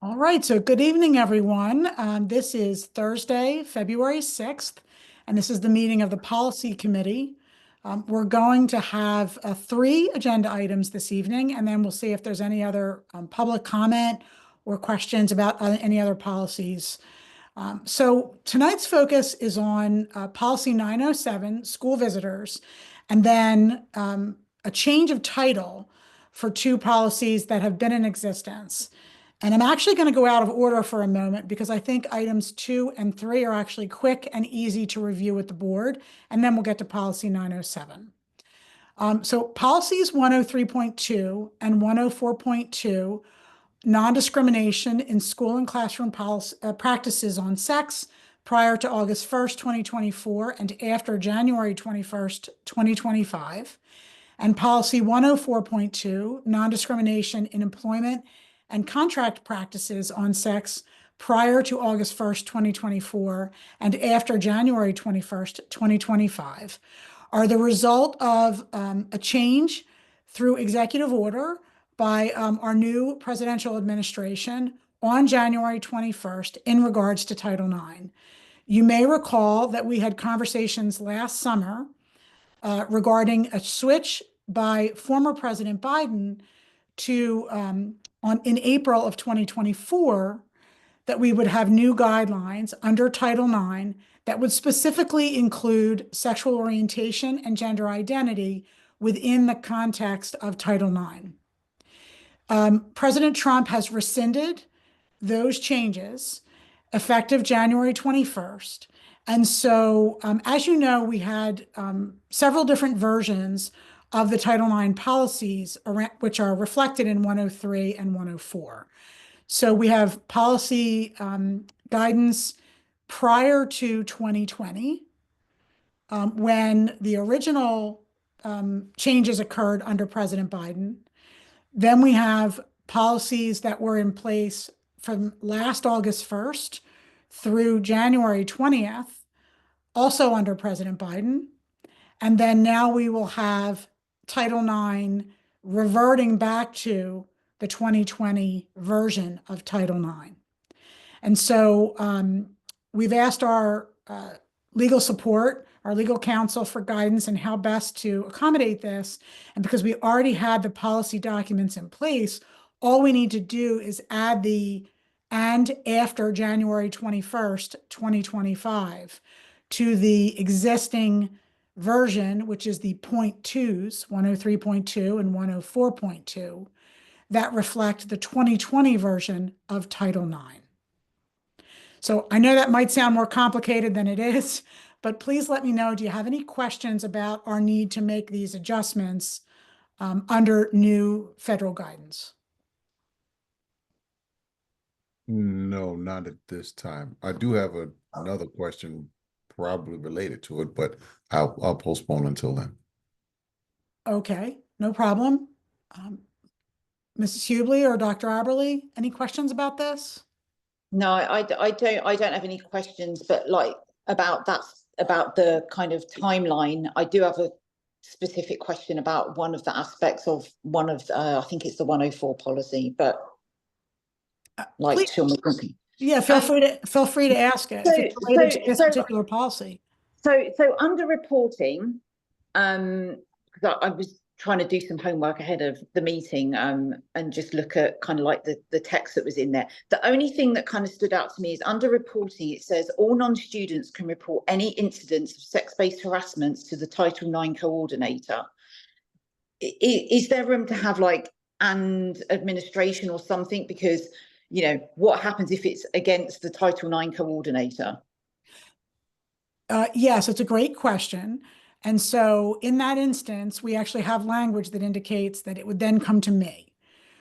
All right, so good evening, everyone. This is Thursday, February 6th, and this is the meeting of the Policy Committee. We're going to have three agenda items this evening, and then we'll see if there's any other public comment or questions about any other policies. So tonight's focus is on Policy 907, school visitors, and then a change of title for two policies that have been in existence. And I'm actually going to go out of order for a moment because I think items 2 and 3 are actually quick and easy to review with the board, and then we'll get to policy 907. So policies 103.2 and 104.2, non-discrimination in school and classroom practices on sex prior to August 1st, 2024 and after January 21st, 2025. And policy 104.2, non-discrimination in employment and contract practices on sex prior to August 1st, 2024, and after January 21st, 2025, are the result of a change through executive order by our new presidential administration on January 21st in regards to Title IX. You may recall that we had conversations last summer regarding a switch by former President Biden to in April of 2024 that we would have new guidelines under Title IX that would specifically include sexual orientation and gender identity within the context of Title IX. President Trump has rescinded those changes effective January 21st. And so, as you know, we had several different versions of the Title IX policies, which are reflected in 103 and 104. So we have policy guidance prior to 2020, when the original changes occurred under President Biden. Then we have policies that were in place from last August 1st through January 20th, also under President Biden. And then now we will have Title IX reverting back to the 2020 version of Title IX. And so we've asked our legal support, our legal counsel, for guidance on how best to accommodate this. And because we already had the policy documents in place, all we need to do is add the "and after January 21st, 2025 to the existing version, which is the .2s, 103.2 and 104.2, that reflect the 2020 version of Title IX. So I know that might sound more complicated than it is, but please let me know, do you have any questions about our need to make these adjustments under new federal guidance? No, not at this time. I do have another question probably related to it, but I'll postpone until then. Okay, no problem. Mrs. Hubley or Dr. Aberle, any questions about this? No, I don't have any questions, but like about the kind of timeline, I do have a specific question about one of the aspects of one of I think it's the 104 policy, but like please, Sean McConkey. Yeah, feel free to ask it if it's related to this particular policy. So under reporting, because I was trying to do some homework ahead of the meeting and just look at kind of like the text that was in there. The only thing that kind of stood out to me is under reporting, it says all non-students can report any incidents of sex-based harassments to the Title IX coordinator. Is there room to have like and administration or something? Because, you know, what happens if it's against the Title IX coordinator? Yes, it's a great question. And so in that instance, we actually have language that indicates that it would then come to me.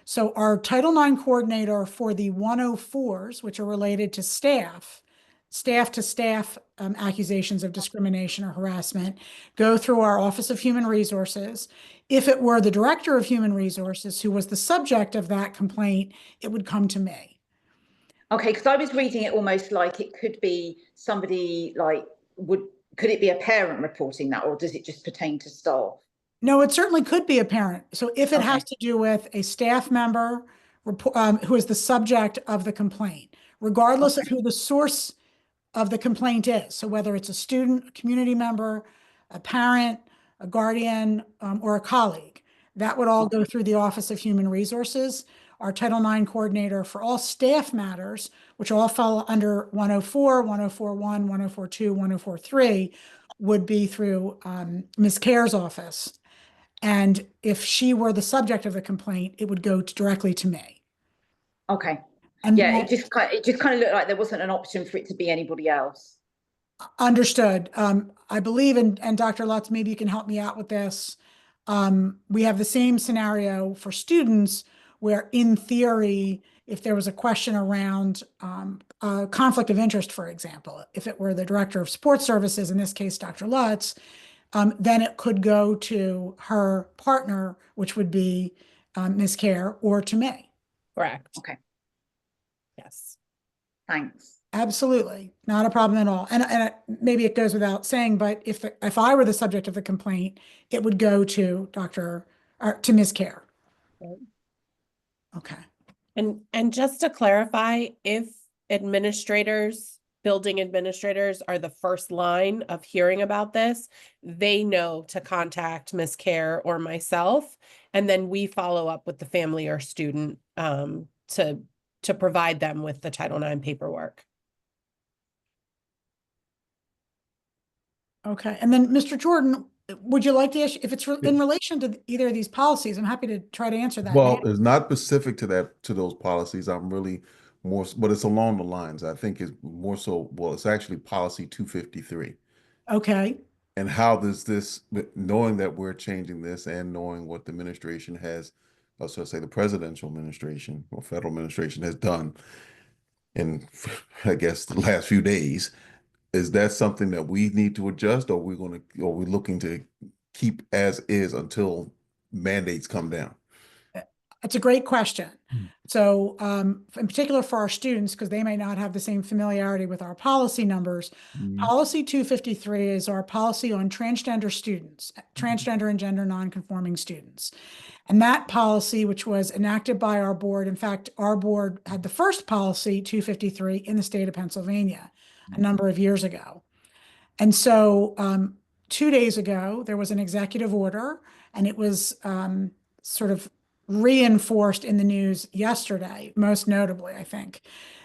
So our Title IX coordinator for the 104s, which are related to staff to staff accusations of discrimination or harassment, go through our Office of Human Resources. If it were the Director of Human Resources who was the subject of that complaint, it would come to me. Okay, because I was reading it almost like it could be somebody like could it be a parent reporting that, or does it just pertain to staff? No, it certainly could be a parent. So if it has to do with a staff member who is the subject of the complaint, regardless of who the source of the complaint is. So whether it's a student, a community member, a parent, a guardian, or a colleague, that would all go through the Office of Human Resources. Our Title IX coordinator for all staff matters, which all fall under 104, 1041, 1042, 1043, would be through Ms. Care's office. And if she were the subject of the complaint, it would go directly to me. Okay. And Yeah, it just kind of looked like there wasn't an option for it to be anybody else. Understood. I believe, and Dr. Lutz, maybe you can help me out with this. We have the same scenario for students where, in theory, if there was a question around a conflict of interest, for example, if it were the director of sports services, in this case, Dr. Lutz, then it could go to her partner, which would be Ms. Care, or to me. Correct. Okay, Yes. thanks. Absolutely, not a problem at all. And maybe it goes without saying, but if I were the subject of the complaint, it would go to to Ms. Care. Right. Okay. And just to clarify, if administrators, building administrators are the first line of hearing about this, they know to contact Ms. Care or myself, and then we follow up with the family or student to provide them with the Title IX paperwork. Okay. And then, Mr. Jordan, would you like to issue, if it's in relation to either of these policies, I'm happy to try to answer that Well, now. it's not specific to those policies. I'm really more, but it's along the lines. I think it's more so, well, it's actually policy 253. Okay. And how does this, knowing that we're changing this and knowing what the administration has, so say the presidential administration or federal administration has done in, I guess, the last few days, is that something that we need to adjust, or are we looking to keep as is until mandates come down? It's a great question. So, in particular for our students, because they may not have the same familiarity with our policy numbers, policy 253 is our policy on transgender students, transgender and gender nonconforming students. And that policy, which was enacted by our board, in fact, our board had the first policy 253 in the state of Pennsylvania a number of years ago. And so 2 days ago, there was an executive order, and it was sort of reinforced in the news yesterday, most notably, I think,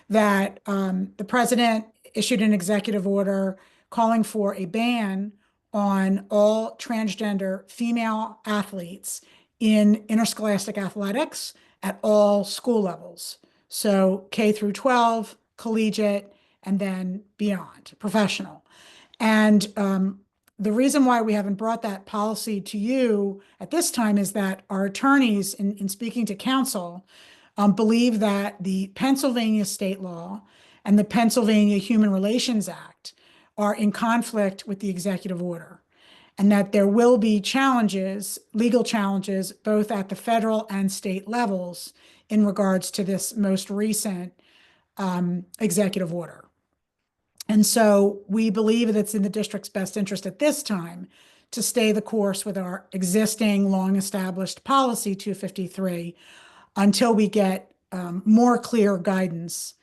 that the president issued an executive order calling for a ban on all transgender female athletes in interscholastic athletics at all school levels. So K through 12, collegiate, and then beyond, professional. And the reason why we haven't brought that policy to you at this time is that our attorneys, in speaking to counsel, believe that the Pennsylvania state law and the Pennsylvania Human Relations Act are in conflict with the executive order, and that there will be challenges, legal challenges, both at the federal and state levels in regards to this most recent executive order. And so we believe that it's in the district's best interest at this time to stay the course with our existing long-established policy 253 until we get more clear guidance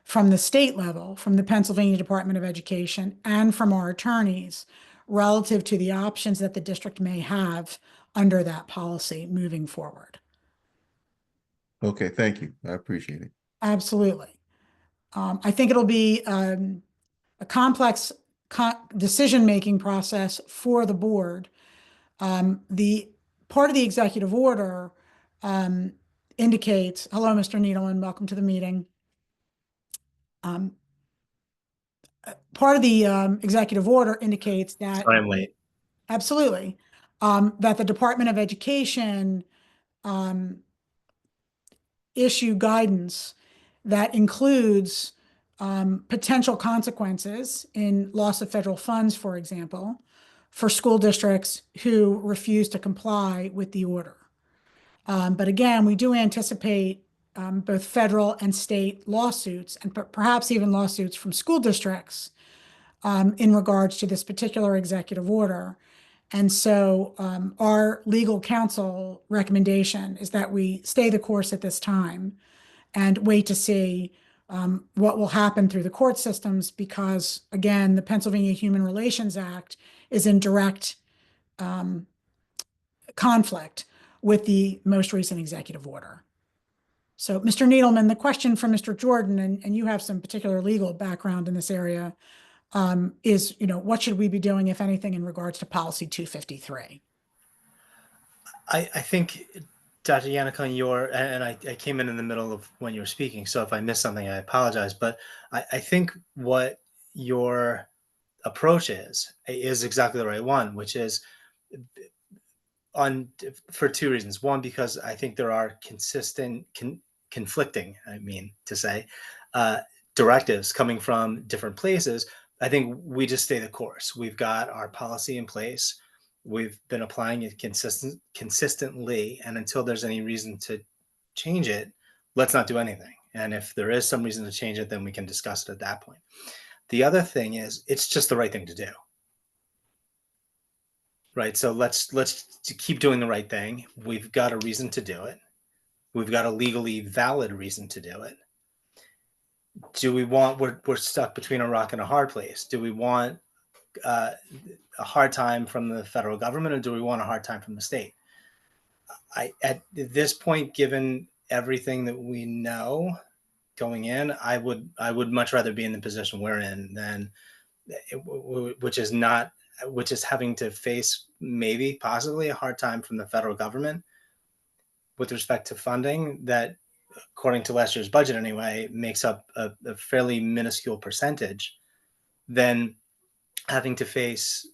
from the state level, from the Pennsylvania Department of Education, and from our attorneys relative to the options that the district may have under that policy moving forward. Okay, thank you. I appreciate it. Absolutely. I think it'll be a complex decision-making process for the board. The part of the executive order indicates, hello, Mr. Needleman, welcome to the meeting. Part of the executive order indicates that I'm late. absolutely that the Department of Education issue guidance that includes potential consequences in loss of federal funds, for example, for school districts who refuse to comply with the order. But again, we do anticipate both federal and state lawsuits, and perhaps even lawsuits from school districts in regards to this particular executive order. And so our legal counsel recommendation is that we stay the course at this time and wait to see what will happen through the court systems, because again, the Pennsylvania Human Relations Act is in direct conflict with the most recent executive order. So, Mr. Needleman, the question from Mr. Jordan, and you have some particular legal background in this area, is, what should we be doing, if anything, in regards to policy 253? I think, Dr. Yannicka, I came in the middle of when you were speaking, so if I missed something, I apologize. But I think what your approach is exactly the right one, which is for two reasons. One, because I think there are conflicting, directives coming from different places. I think we just stay the course. We've got our policy in place. We've been applying it consistently, and until there's any reason to change it, let's not do anything. And if there is some reason to change it, then we can discuss it at that point. The other thing is, it's just the right thing to do. Right. So let's keep doing the right thing. We've got a reason to do it. We've got a legally valid reason to do it. Do we want, we're stuck between a rock and a hard place. Do we want a hard time from the federal government, or do we want a hard time from the state? At this point, given everything that we know going in, I would much rather be in the position we're in than, which is having to face maybe possibly a hard time from the federal government with respect to funding that, according to last year's budget anyway, makes up a fairly minuscule percentage, than having to face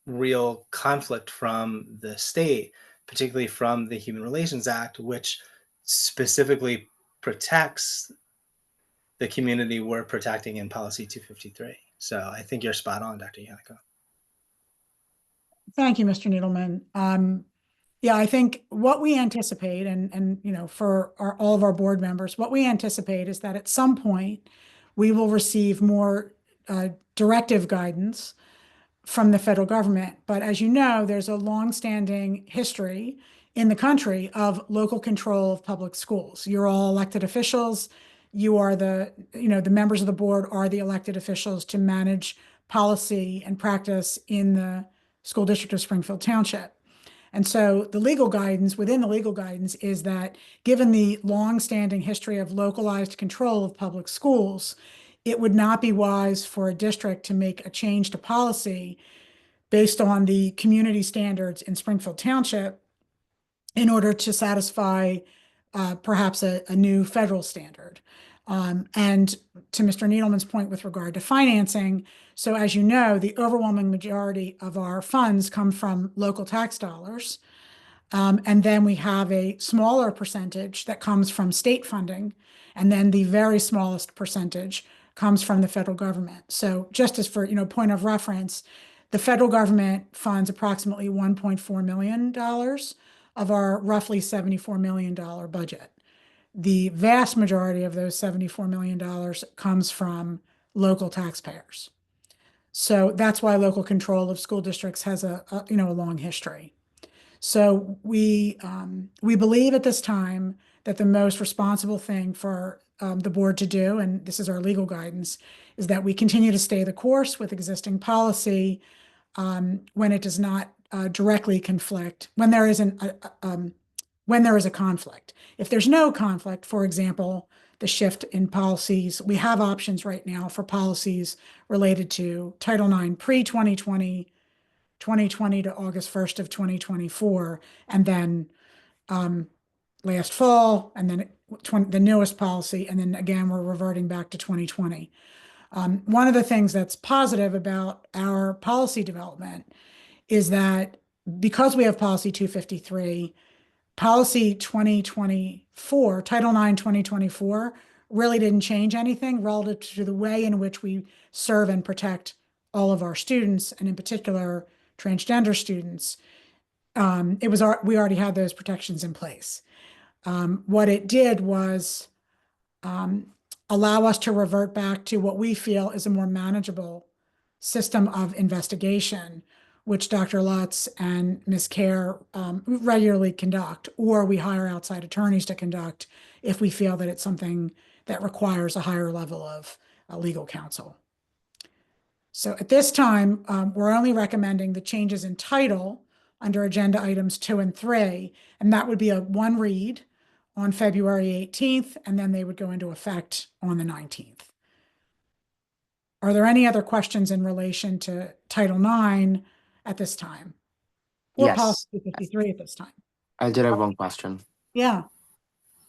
real conflict from the state, particularly from the Human Relations Act, which specifically protects the community we're protecting in policy 253. So I think you're spot on, Dr. Yannicka. Thank you, Mr. Needleman. Yeah, I think what we anticipate, and for all of our board members, what we anticipate is that at some point we will receive more directive guidance from the federal government. But as you know, there's a longstanding history in the country of local control of public schools. You're all elected officials. You are the members of the board are the elected officials to manage policy and practice in the school district of Springfield Township. And so the legal guidance, within the legal guidance, is that given the longstanding history of localized control of public schools, it would not be wise for a district to make a change to policy based on the community standards in Springfield Township in order to satisfy perhaps a new federal standard. And to Mr. Needleman's point with regard to financing, so as you know, the overwhelming majority of our funds come from local tax dollars. And then we have a smaller percentage that comes from state funding. And then the very smallest percentage comes from the federal government. So just as for, point of reference, the federal government funds approximately $1.4 million of our roughly $74 million budget. The vast majority of those $74 million comes from local taxpayers. So that's why local control of school districts has a long history. So we believe at this time that the most responsible thing for the board to do, and this is our legal guidance, is that we continue to stay the course with existing policy when it does not directly conflict, when there is a conflict. If there's no conflict, for example, the shift in policies, we have options right now for policies related to Title IX pre-2020, 2020 to August 1st of 2024, and then last fall, and then the newest policy, and then again, we're reverting back to 2020. One of the things that's positive about our policy development is that because we have policy 253, policy 2024, Title IX 2024, really didn't change anything relative to the way in which we serve and protect all of our students, and in particular, transgender students. We already had those protections in place. What it did was allow us to revert back to what we feel is a more manageable system of investigation, which Dr. Lutz and Ms. Kerr regularly conduct, or we hire outside attorneys to conduct if we feel that it's something that requires a higher level of legal counsel. So at this time, we're only recommending the changes in title under agenda items 2 and 3, and that would be a one read on February 18th, and then they would go into effect on the 19th. Are there any other questions in relation to Title IX at this time? Or Yes. Policy 53 at this time? I did have one question. Yeah,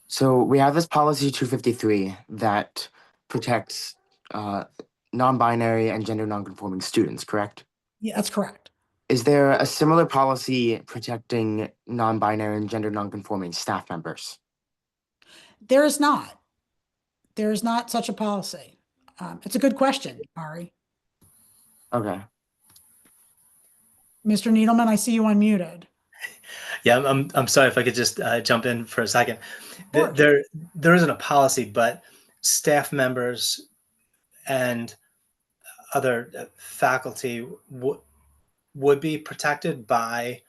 So we have this policy 253 that protects non-binary and gender non-conforming students, correct? yeah, that's correct. Is there a similar policy protecting non-binary and gender non-conforming staff members? There is not. There is not such a policy. It's a good question, Ari. Okay. Mr. Needleman, I see you unmuted. Yeah, I'm sorry if I could just jump in for a second. Sure. There isn't a policy, but staff members and other faculty would be protected by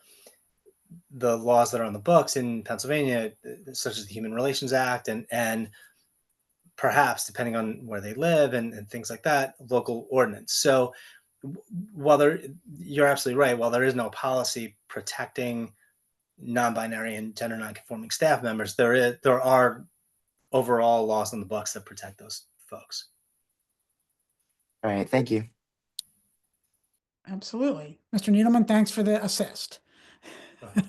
the laws that are on the books in Pennsylvania, such as the Human Relations Act, and perhaps, depending on where they live and things like that, local ordinance. So while you're absolutely right, while there is no policy protecting non-binary and gender non-conforming staff members, there are overall laws on the books that protect those folks. All right. Thank you. Absolutely. Mr. Needleman, thanks for the assist.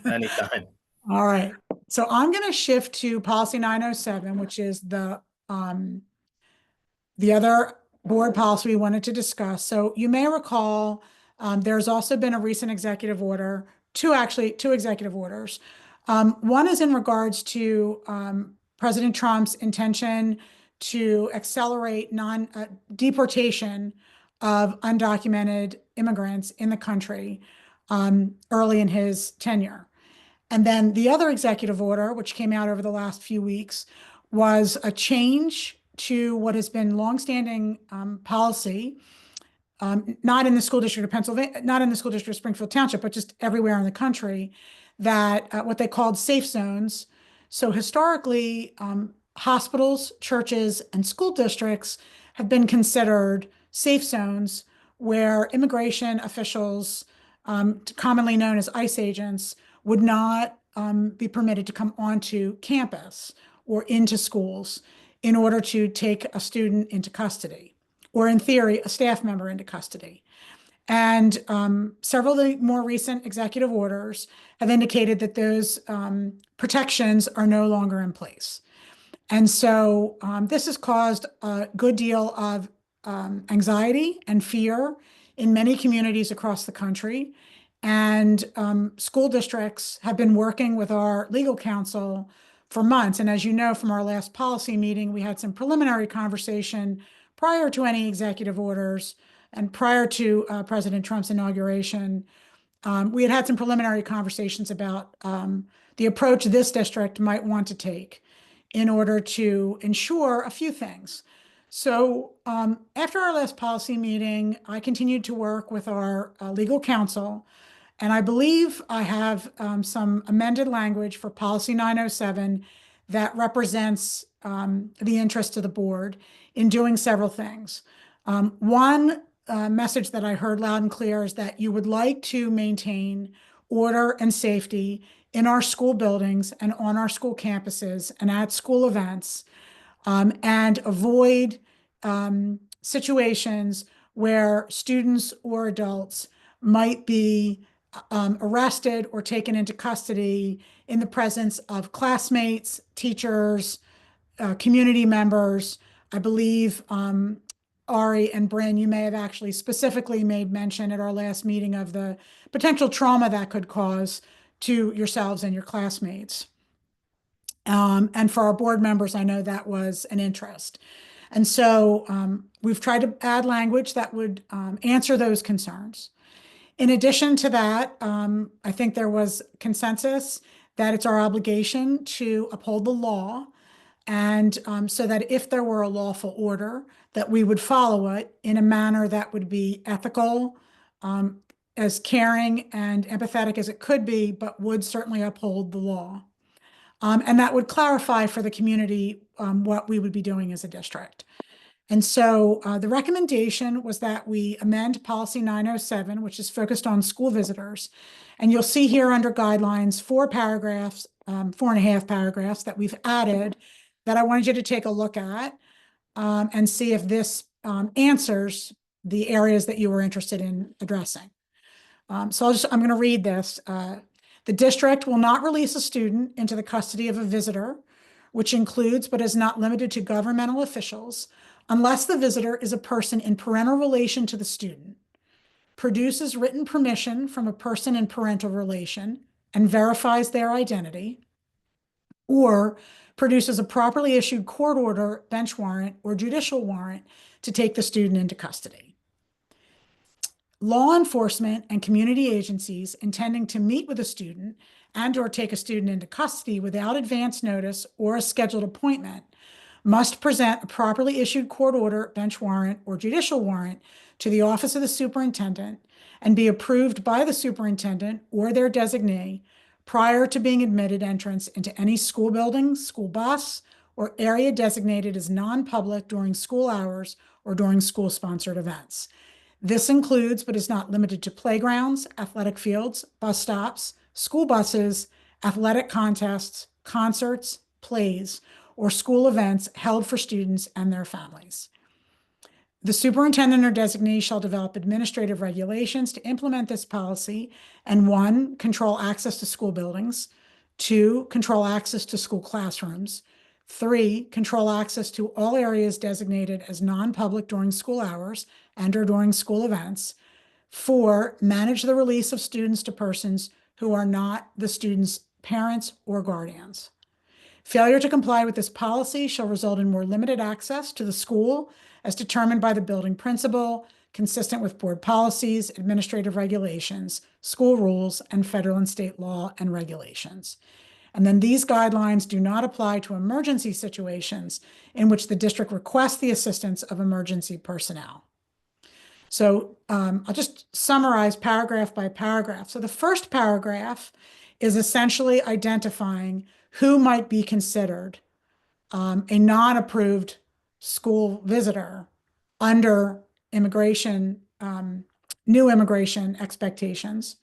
Anytime. All right. So I'm going to shift to policy 907, which is the other board policy we wanted to discuss. So you may recall there's also been a recent executive order, two executive orders. One is in regards to President Trump's intention to accelerate deportation of undocumented immigrants in the country early in his tenure. And then the other executive order, which came out over the last few weeks, was a change to what has been longstanding policy, not in the school district of Pennsylvania, not in the school district of Springfield Township, but just everywhere in the country, that what they called safe zones. So historically, hospitals, churches, and school districts have been considered safe zones where immigration officials, commonly known as ICE agents, would not be permitted to come onto campus or into schools in order to take a student into custody, or in theory, a staff member into custody. And several of the more recent executive orders have indicated that those protections are no longer in place. And so this has caused a good deal of anxiety and fear in many communities across the country. And school districts have been working with our legal counsel for months. And as you know from our last policy meeting, we had some preliminary conversation prior to any executive orders and prior to President Trump's inauguration. We had some preliminary conversations about the approach this district might want to take in order to ensure a few things. So after our last policy meeting, I continued to work with our legal counsel, and I believe I have some amended language for policy 907 that represents the interest of the board in doing several things. One message that I heard loud and clear is that you would like to maintain order and safety in our school buildings and on our school campuses and at school events, and avoid situations where students or adults might be arrested or taken into custody in the presence of classmates, teachers, community members. I believe Ari and Bryn, you may have actually specifically made mention at our last meeting of the potential trauma that could cause to yourselves and your classmates. And for our board members, I know that was an interest. And so we've tried to add language that would answer those concerns. In addition to that, I think there was consensus that it's our obligation to uphold the law And so that if there were a lawful order, that we would follow it in a manner that would be ethical, as caring and empathetic as it could be, but would certainly uphold the law. And that would clarify for the community what we would be doing as a district. And so the recommendation was that we amend policy 907, which is focused on school visitors. And you'll see here under guidelines, 4.5 paragraphs that we've added that I wanted you to take a look at and see if this answers the areas that you were interested in addressing. So I'm going to read this. The district will not release a student into the custody of a visitor, which includes but is not limited to governmental officials, unless the visitor is a person in parental relation to the student, produces written permission from a person in parental relation and verifies their identity, or produces a properly issued court order, bench warrant, or judicial warrant to take the student into custody. Law enforcement and community agencies intending to meet with a student and or take a student into custody without advance notice or a scheduled appointment must present a properly issued court order, bench warrant, or judicial warrant to the office of the superintendent and be approved by the superintendent or their designee prior to being admitted entrance into any school building, school bus, or area designated as non-public during school hours or during school-sponsored events. This includes, but is not limited to, playgrounds, athletic fields, bus stops, school buses, athletic contests, concerts, plays, or school events held for students and their families. The superintendent or designee shall develop administrative regulations to implement this policy and 1, control access to school buildings, 2, control access to school classrooms, 3, control access to all areas designated as non-public during school hours and or during school events, 4, manage the release of students to persons who are not the student's parents or guardians. Failure to comply with this policy shall result in more limited access to the school as determined by the building principal, consistent with board policies, administrative regulations, school rules, and federal and state law and regulations. And then these guidelines do not apply to emergency situations in which the district requests the assistance of emergency personnel. So I'll just summarize paragraph by paragraph. So the first paragraph is essentially identifying who might be considered a non-approved school visitor under immigration, new immigration expectations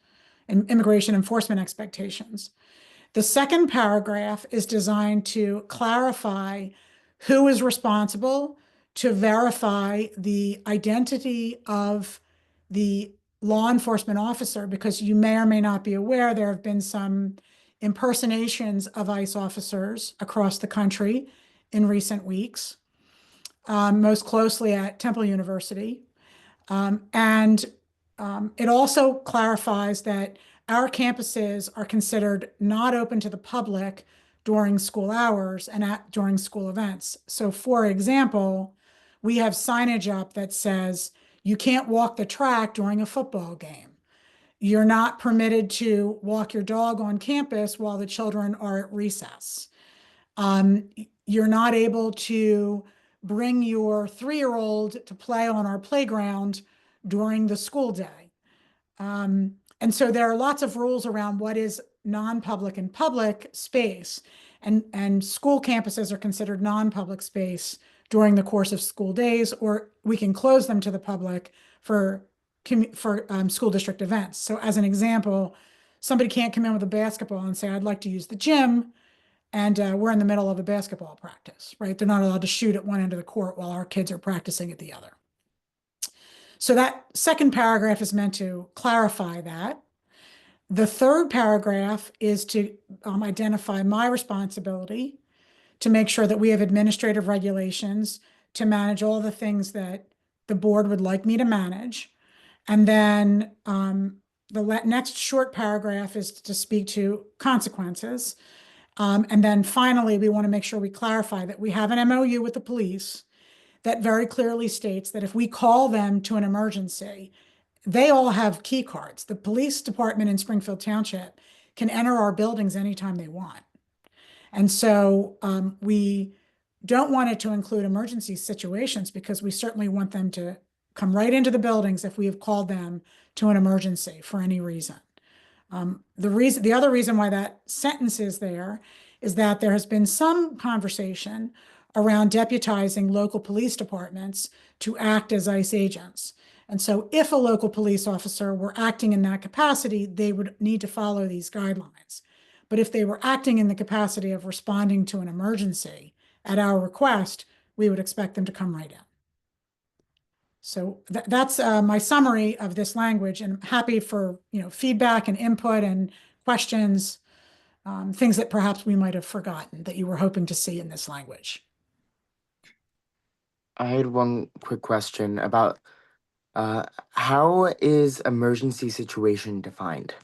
and immigration enforcement expectations. The second paragraph is designed to clarify who is responsible to verify the identity of the law enforcement officer, because you may or may not be aware there have been some impersonations of ICE officers across the country in recent weeks, most closely at Temple University. It also clarifies that our campuses are considered not open to the public during school hours and during school events. So for example, we have signage up that says you can't walk the track during a football game. You're not permitted to walk your dog on campus while the children are at recess. You're not able to bring your 3-year-old to play on our playground during the school day. And so there are lots of rules around what is non-public and public space, and school campuses are considered non-public space during the course of school days, or we can close them to the public for school district events. So as an example, somebody can't come in with a basketball and say, I'd like to use the gym, and we're in the middle of a basketball practice, right? They're not allowed to shoot at one end of the court while our kids are practicing at the other. So that second paragraph is meant to clarify that. The third paragraph is to identify my responsibility to make sure that we have administrative regulations to manage all the things that the board would like me to manage. And then the next short paragraph is to speak to consequences. And then finally, we want to make sure we clarify that we have an MOU with the police that very clearly states that if we call them to an emergency, they all have key cards. The police department in Springfield Township can enter our buildings anytime they want. And so we don't want it to include emergency situations because we certainly want them to come right into the buildings if we have called them to an emergency for any reason. The other reason why that sentence is there is that there has been some conversation around deputizing local police departments to act as ICE agents. And so if a local police officer were acting in that capacity, they would need to follow these guidelines. But if they were acting in the capacity of responding to an emergency at our request, we would expect them to come right in. So that's my summary of this language, and I'm happy for feedback and input and questions, things that perhaps we might have forgotten that you were hoping to see in this language. I had one quick question about how is emergency situation defined?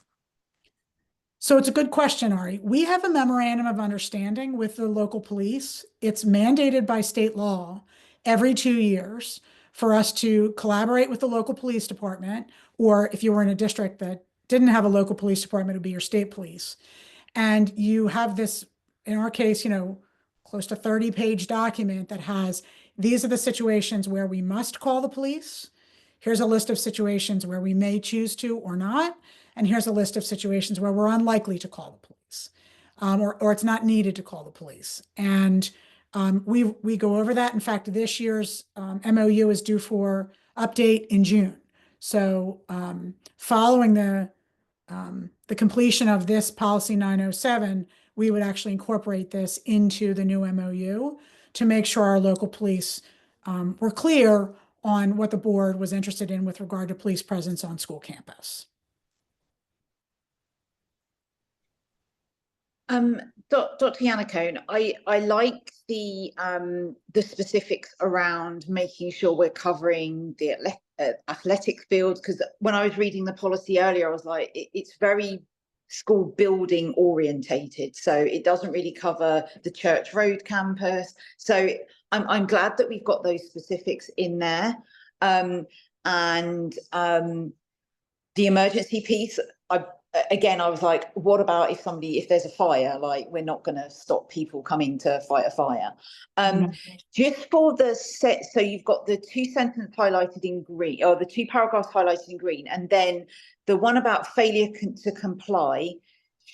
So it's a good question, Ari. We have a memorandum of understanding with the local police. It's mandated by state law every 2 years for us to collaborate with the local police department, or if you were in a district that didn't have a local police department, it would be your state police. And you have this, in our case, close to 30-page document that has, these are the situations where we must call the police. Here's a list of situations where we may choose to or not. And here's a list of situations where we're unlikely to call the police, or it's not needed to call the police. And we go over that. In fact, this year's MOU is due for update in June. So following the completion of this policy 907, we would actually incorporate this into the new MOU to make sure our local police were clear on what the board was interested in with regard to police presence on school campus. Dr. Yannicone, I like the specifics around making sure we're covering the athletic fields, because when I was reading the policy earlier, I was like, it's very school building orientated, so it doesn't really cover the Church Road campus. So I'm glad that we've got those specifics in there, and the emergency piece. Again, I was like, what about if there's a fire, like we're not going to stop people coming to fight a fire. Just for the set, so you've got the 2 sentences highlighted in green, or the 2 paragraphs highlighted in green, and then the one about failure to comply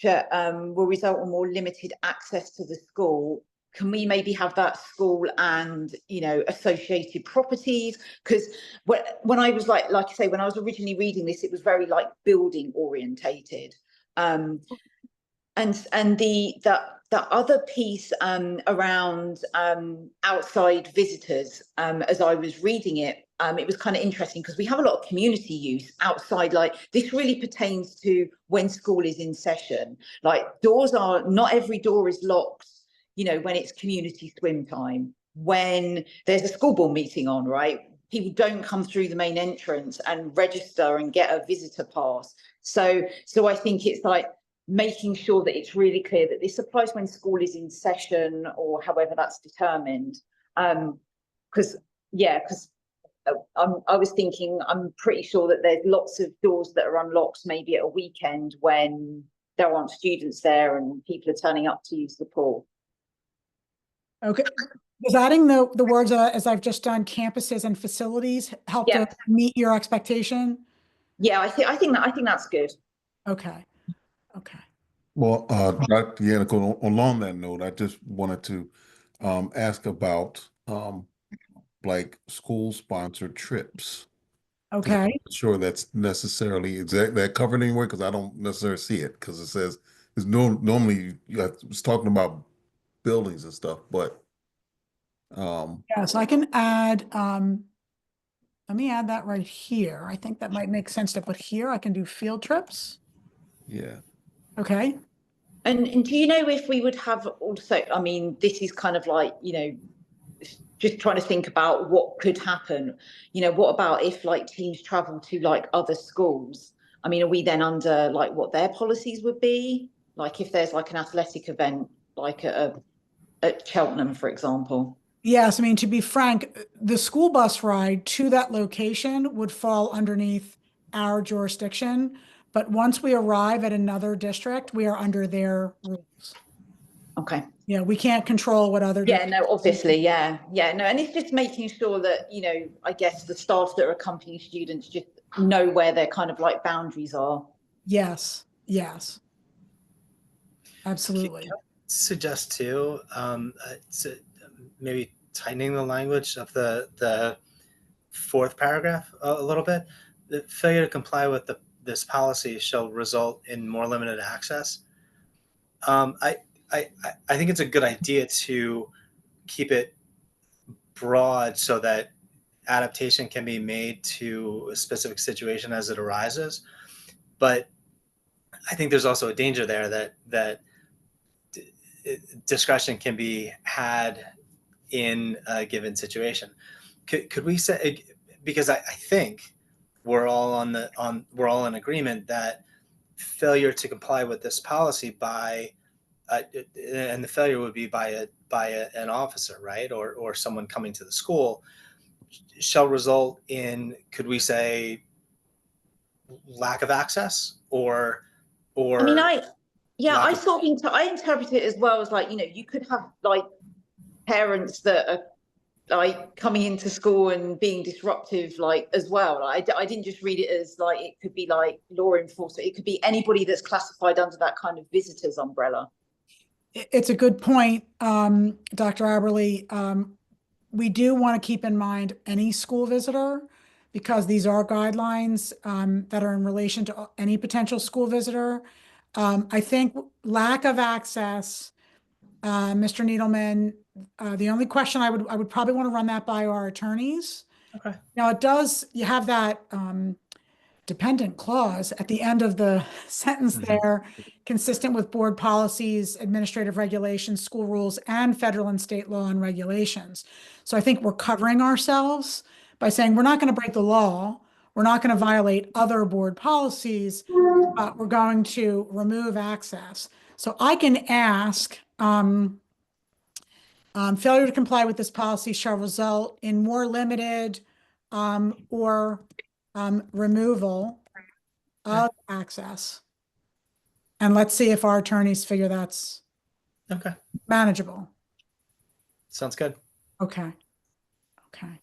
will result in more limited access to the school. Can we maybe have that school and associated properties? Because when I was like I say, when I was originally reading this, it was very like building orientated, and the other piece around outside visitors, as I was reading it, it was kind of interesting because we have a lot of community use outside. Like this really pertains to when school is in session. Like not every door is locked when it's community swim time, when there's a school board meeting on, right? People don't come through the main entrance and register and get a visitor pass. So I think it's like making sure that it's really clear that this applies when school is in session, or however that's determined. Because I was thinking, I'm pretty sure that there's lots of doors that are unlocked maybe at a weekend when there aren't students there and people are turning up to use the pool. Okay. Does adding the words as I've just done, campuses and facilities, help to meet your expectation? Yeah, I think that's good. Okay. Well, Dr. Yannicone, along that note, I just wanted to ask about like school-sponsored trips. Okay. I'm not sure that's necessarily that covered anywhere, because I don't necessarily see it, because it says it's normally it's talking about buildings and stuff, but yeah, so I can add, let me add that right here. I think that might make sense to put here. I can do field trips. yeah. Okay. And do you know if we would have also, I mean, this is kind of like, just trying to think about what could happen. What about if like teams travel to like other schools? I mean, are we then under like what their policies would be? Like if there's like an athletic event, like at Cheltenham, for example. Yes, I mean, to be frank, the school bus ride to that location would fall underneath our jurisdiction. But once we arrive at another district, we are under their rules. Okay. Yeah, we can't control what other. Yeah, no, obviously, yeah, no, and it's just making sure that, I guess the staff that are accompanying students just know where their kind of like boundaries are. Yes, yes. Absolutely. Can I suggest too, maybe tightening the language of the fourth paragraph a little bit. The failure to comply with this policy shall result in more limited access. I think it's a good idea to keep it broad so that adaptation can be made to a specific situation as it arises. But I think there's also a danger there that discretion can be had in a given situation. Could we say, because I think we're all in agreement that failure to comply with this policy by and the failure would be by an officer, right, or someone coming to the school, shall result in, could we say, lack of access or I mean, I interpret it as well as like, you could have like parents that are like coming into school and being disruptive, like as well. I didn't just read it as like, it could be like law enforcement. It could be anybody that's classified under that kind of visitors umbrella. It's a good point, Dr. Aberle. We do want to keep in mind any school visitor, because these are guidelines that are in relation to any potential school visitor. I think lack of access, Mr. Needleman, the only question I would probably want to run that by our attorneys. Okay. Now you have that dependent clause at the end of the sentence there, consistent with board policies, administrative regulations, school rules, and federal and state law and regulations. So I think we're covering ourselves by saying we're not going to break the law. We're not going to violate other board policies, but we're going to remove access. So I can ask, failure to comply with this policy shall result in more limited or removal of access. And let's see if our attorneys figure that's Okay. manageable. Sounds good. Okay. Okay.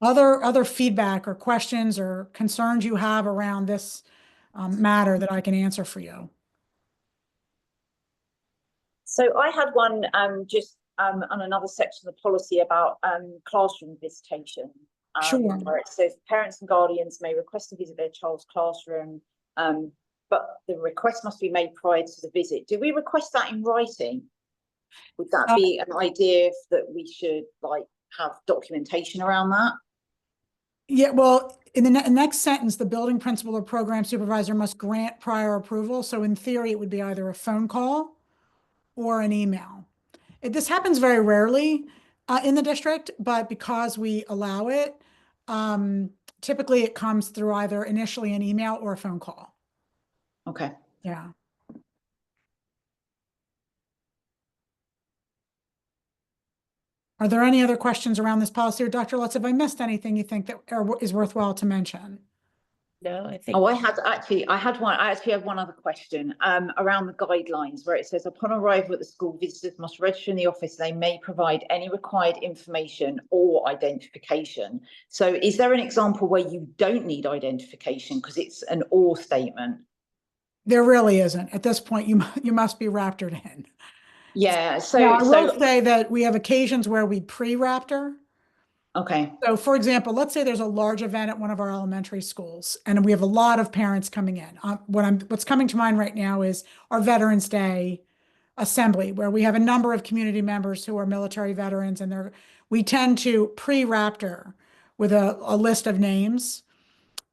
Other feedback or questions or concerns you have around this matter that I can answer for you? So I had one just on another section of the policy about classroom visitation. Sure. Where it says parents and guardians may request to visit their child's classroom, but the request must be made prior to the visit. Do we request that in writing? Would that be an idea that we should like have documentation around that? Yeah, well, in the next sentence, the building principal or program supervisor must grant prior approval. So in theory, it would be either a phone call or an email. This happens very rarely in the district, but because we allow it, typically it comes through either initially an email or a phone call. Okay. Yeah. Are there any other questions around this policy, or Dr. Lutz, have I missed anything you think that is worthwhile to mention? No, I think. Oh, I actually have one other question around the guidelines where it says upon arrival at the school, visitors must register in the office. They may provide any required information or identification. So is there an example where you don't need identification because it's an or statement? There really isn't. At this point, you must be raptored in. Yeah. So now, I will say that we have occasions where we pre-raptor. Okay. So for example, let's say there's a large event at one of our elementary schools and we have a lot of parents coming in. What's coming to mind right now is our Veterans Day assembly, where we have a number of community members who are military veterans, and we tend to pre-raptor with a list of names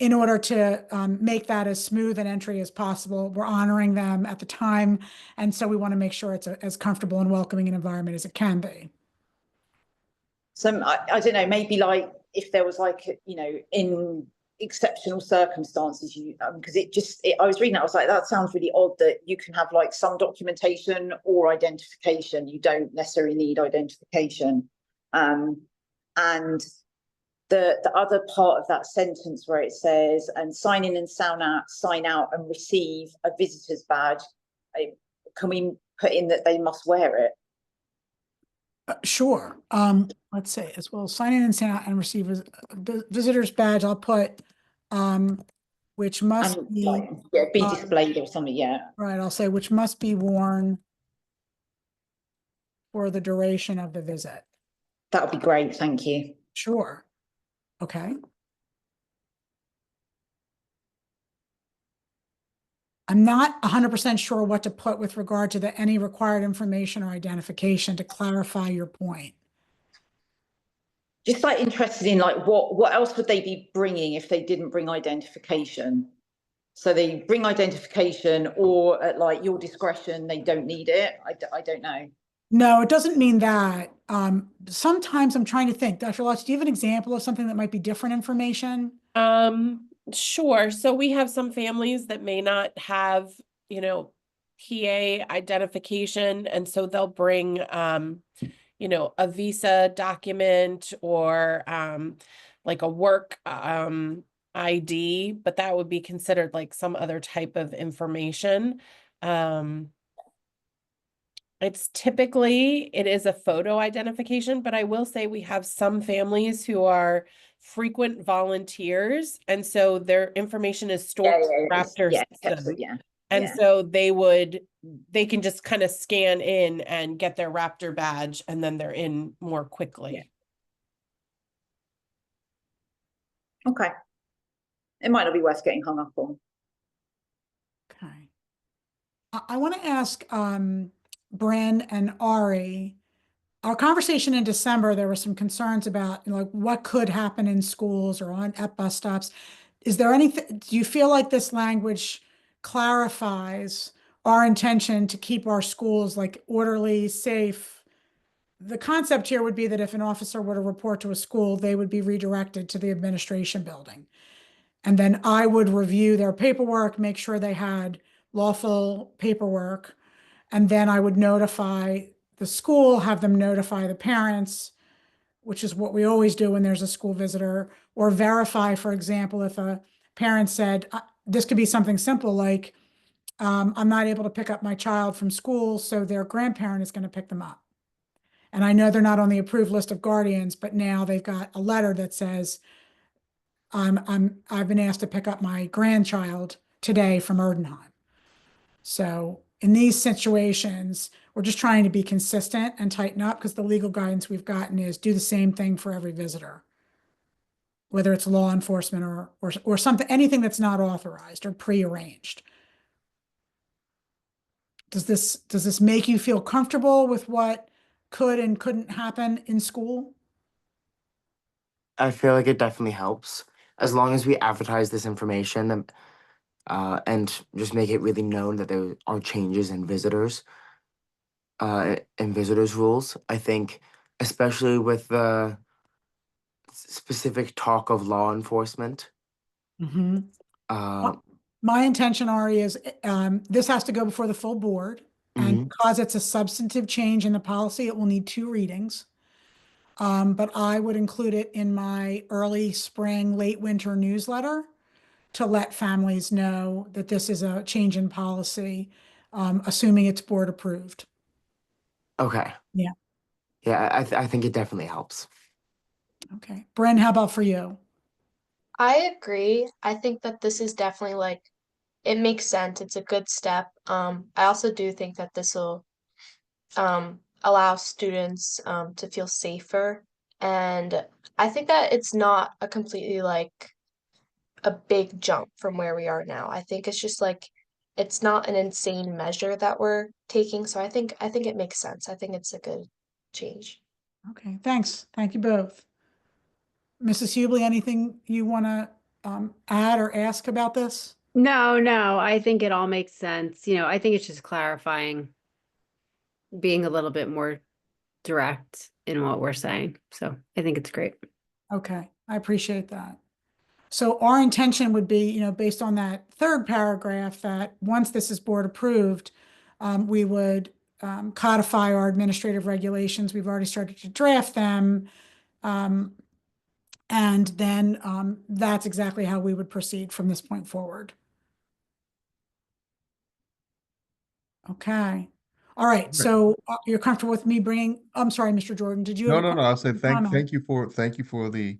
in order to make that as smooth an entry as possible. We're honoring them at the time, and so we want to make sure it's as comfortable and welcoming an environment as it can be. So I don't know, maybe like if there was like, in exceptional circumstances, because I was reading that, I was like, that sounds really odd that you can have like some documentation or identification. You don't necessarily need identification. And the other part of that sentence where it says, and sign out and receive a visitor's badge. Can we put in that they must wear it? Sure. Let's say as well, sign in and sign out and receive a visitor's badge. I'll put, which must And be, like, yeah, be uh, displayed or something, yeah. right, I'll say which must be worn for the duration of the visit. That would be great, thank you. Sure. Okay. I'm not 100% sure what to put with regard to the any required information or identification to clarify your point. Just like interested in like what else would they be bringing if they didn't bring identification? So they bring identification, or at like your discretion, they don't need it. I don't know. No, it doesn't mean that. Sometimes I'm trying to think, Dr. Lutz, do you have an example of something that might be different information? Sure. So we have some families that may not have, PA identification, and so they'll bring, a visa document or like a work ID, but that would be considered like some other type of information. It's typically, it is a photo identification, but I will say we have some families who are frequent volunteers, and so their information is stored in Raptor system. Yeah. And Yeah. so they can just kind of scan in and get their Raptor badge, and then they're in more quickly. Yeah. Okay. It might not be worth getting hung up on. Okay. I want to ask Bryn and Ari, our conversation in December, there were some concerns about, like what could happen in schools or at bus stops. Is there anything, do you feel like this language clarifies our intention to keep our schools like orderly, safe? The concept here would be that if an officer were to report to a school, they would be redirected to the administration building. And then I would review their paperwork, make sure they had lawful paperwork. And then I would notify the school, have them notify the parents, which is what we always do when there's a school visitor, or verify, for example, if a parent said, this could be something simple like, I'm not able to pick up my child from school, so their grandparent is going to pick them up. And I know they're not on the approved list of guardians, but now they've got a letter that says, I've been asked to pick up my grandchild today from Erdenheim. So in these situations, we're just trying to be consistent and tighten up because the legal guidance we've gotten is do the same thing for every visitor, whether it's law enforcement or something, anything that's not authorized or prearranged. Does this make you feel comfortable with what could and couldn't happen in school? I feel like it definitely helps as long as we advertise this information and just make it really known that there are changes in visitors rules. I think, especially with the specific talk of law enforcement. Mm-hmm. Uh, My intention, Ari, is this has to go before the full board. And mhm. because it's a substantive change in the policy, it will need 2 readings. But I would include it in my early spring, late winter newsletter to let families know that this is a change in policy, assuming it's board approved. Okay. Yeah. Yeah, I think it definitely helps. Okay. Bryn, how about for you? I agree. I think that this is definitely like it makes sense. It's a good step. I also do think that this will allow students to feel safer. And I think that it's not a completely like a big jump from where we are now. I think it's just like it's not an insane measure that we're taking. So I think it makes sense. I think it's a good change. Okay, thanks. Thank you both. Mrs. Hubley, anything you want to add or ask about this? No, I think it all makes sense. I think it's just clarifying, being a little bit more direct in what we're saying. So I think it's great. Okay, I appreciate that. So our intention would be, based on that 3rd paragraph, that once this is board approved, we would codify our administrative regulations. We've already started to draft them. And then that's exactly how we would proceed from this point forward. Okay. All right, so you're comfortable with me bringing, I'm sorry, Mr. Jordan, did you have No, a no, no. I'll say question? thank you for the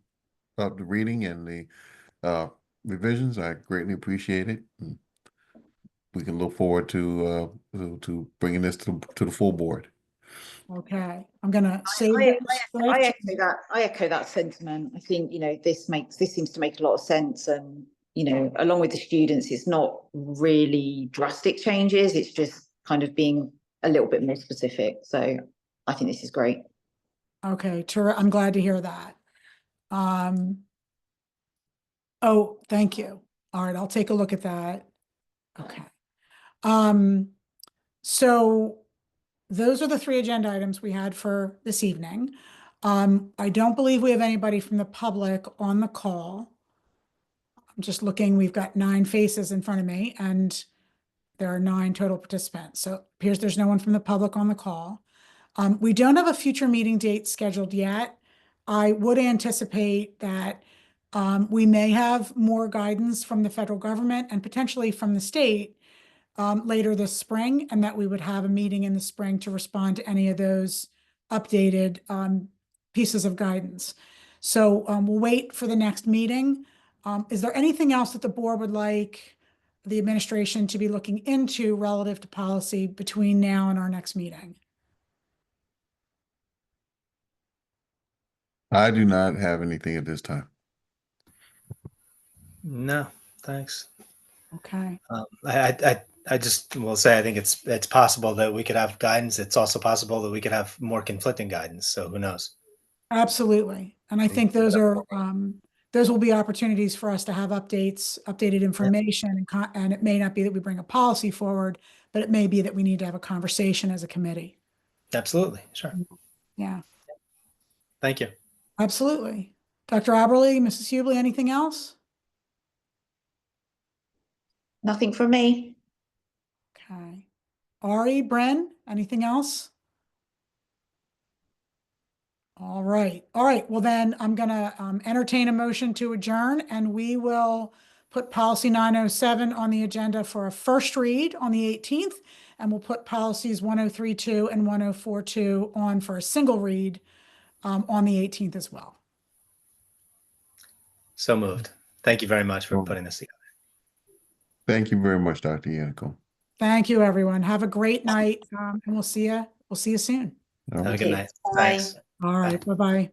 reading and the revisions. I greatly appreciate it. We can look forward to bringing this to the full board. Okay, I'm gonna save this. I echo that sentiment. I think, this seems to make a lot of sense, and, along with the students, it's not really drastic changes. It's just kind of being a little bit more specific. So I think this is great. Okay, I'm glad to hear that. Oh, thank you. All right, I'll take a look at that. Okay. So those are the 3 agenda items we had for this evening. I don't believe we have anybody from the public on the call. I'm just looking, we've got 9 faces in front of me, and there are 9 total participants. So it appears there's no one from the public on the call. We don't have a future meeting date scheduled yet. I would anticipate that we may have more guidance from the federal government and potentially from the state later this spring, and that we would have a meeting in the spring to respond to any of those updated pieces of guidance. So we'll wait for the next meeting. Is there anything else that the board would like the administration to be looking into relative to policy between now and our next meeting? I do not have anything at this time. No, thanks. Okay. I just will say I think it's possible that we could have guidance. It's also possible that we could have more conflicting guidance. So who knows? Absolutely. And I think those will be opportunities for us to have updated information, and it may not be that we bring a policy forward, but it may be that we need to have a conversation as a committee. Absolutely. Sure. Yeah, Thank you. absolutely. Dr. Aberle, Mrs. Hubley, anything else? Nothing from me. Okay. Ari, Bren, anything else? All right. Well, then I'm gonna entertain a motion to adjourn, and we will put policy 907 on the agenda for a first read on the 18th, and we'll put policies 1032 and 1042 on for a single read on the 18th as well. So moved. Thank you very much for putting this together. Thank you very much, Dr. Yannico. Thank you, everyone. Have a great night, and we'll see you soon. All Have a right. good night. Bye. Thanks. All right. Bye-bye.